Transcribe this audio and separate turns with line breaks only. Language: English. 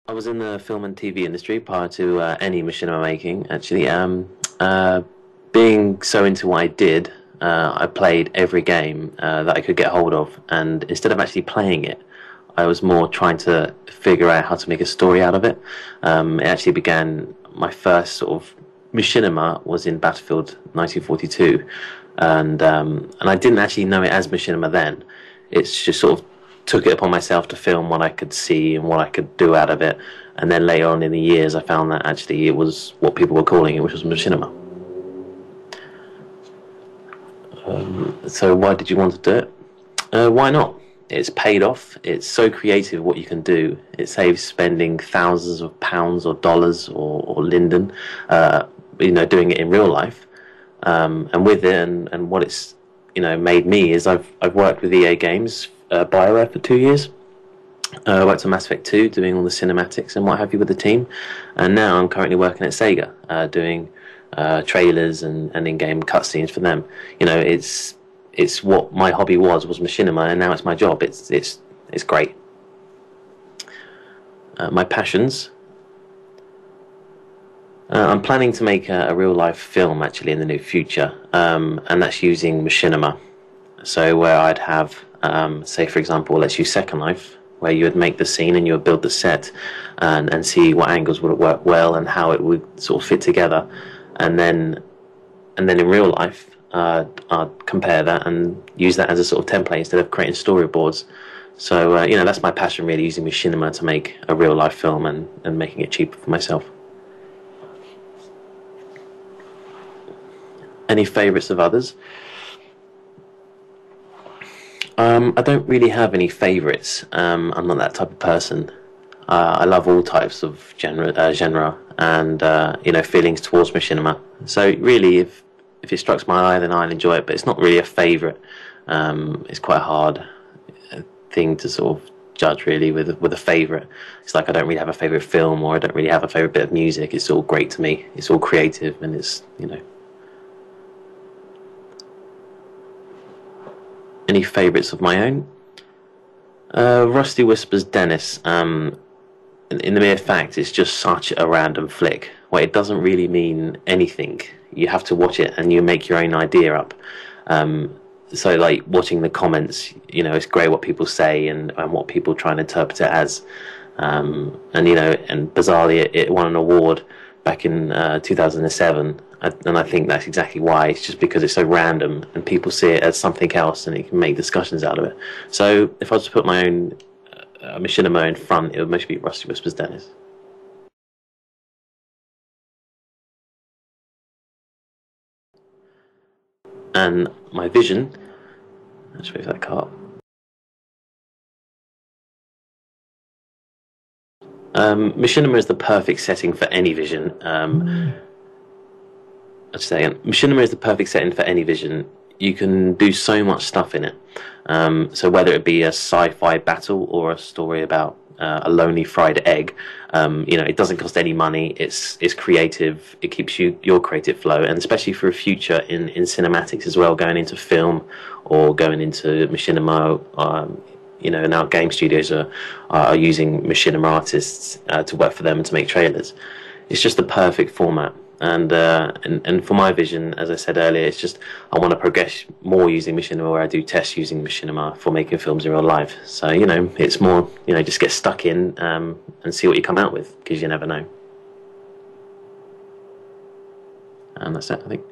I was in the film and TV industry prior to any machinima making, actually. Being so into what I did, I played every game that I could get hold of, and instead of actually playing it, I was more trying to figure out how to make a story out of it. It actually began, my first sort of machinima was in Battlefield 1942, and I didn't actually know it as machinima then. It's just sort of took it upon myself to film what I could see and what I could do out of it. And then later on in the years, I found that actually it was what people were calling it, which was machinima. So why did you want to do it? Why not? It's paid off. It's so creative what you can do. It saves spending thousands of pounds or dollars or linden, doing it in real life. And with it, and what it's made me is I've worked with EA Games, BioWare for 2 years. I worked on Mass Effect 2, doing all the cinematics and what have you with the team, and now I'm currently working at Sega, doing trailers and in-game cutscenes for them. It's what my hobby was machinima, and now it's my job. It's great. My passions. I'm planning to make a real-life film actually in the near future, and that's using machinima. So where I'd have, say for example, let's use Second Life, where you would make the scene and you would build the set and see what angles would work well and how it would sort of fit together, and then in real life I'd compare that and use that as a sort of template instead of creating storyboards. So that's my passion, really, using machinima to make a real life film and making it cheaper for myself. Any favourites of others? I don't really have any favourites. I'm not that type of person. I love all types of genre and feelings towards machinima. So really, if it strikes my eye, then I'll enjoy it. But it's not really a favourite. It's quite a hard thing to sort of judge, really, with a favourite. It's like I don't really have a favourite film, or I don't really have a favourite bit of music. It's all great to me. It's all creative, and it's Any favourites of my own? Rusty Whispers Dennis. In the mere fact, it's just such a random flick. Well, it doesn't really mean anything. You have to watch it and you make your own idea up. So, like, watching the comments, it's great what people say and what people try and interpret it as. And bizarrely, it won an award back in 2007. And I think that's exactly why. It's just because it's so random and people see it as something else and it can make discussions out of it. So if I was to put my own machinima in front, it would mostly be Rusty Whispers Dennis. And my vision, let's move that card. Machinima is the perfect setting for any vision. Let's say again, machinima is the perfect setting for any vision. You can do so much stuff in it. So whether it be a sci-fi battle or a story about a lonely fried egg, it doesn't cost any money. It's creative. It keeps your creative flow, and especially for a future in cinematics as well, going into film or going into machinima. Now game studios are using machinima artists to work for them and to make trailers. It's just the perfect format. And for my vision, as I said earlier, it's just I want to progress more using machinima, where I do tests using machinima for making films in real life. So it's more just get stuck in and see what you come out with, because you never know. And that's it, I think.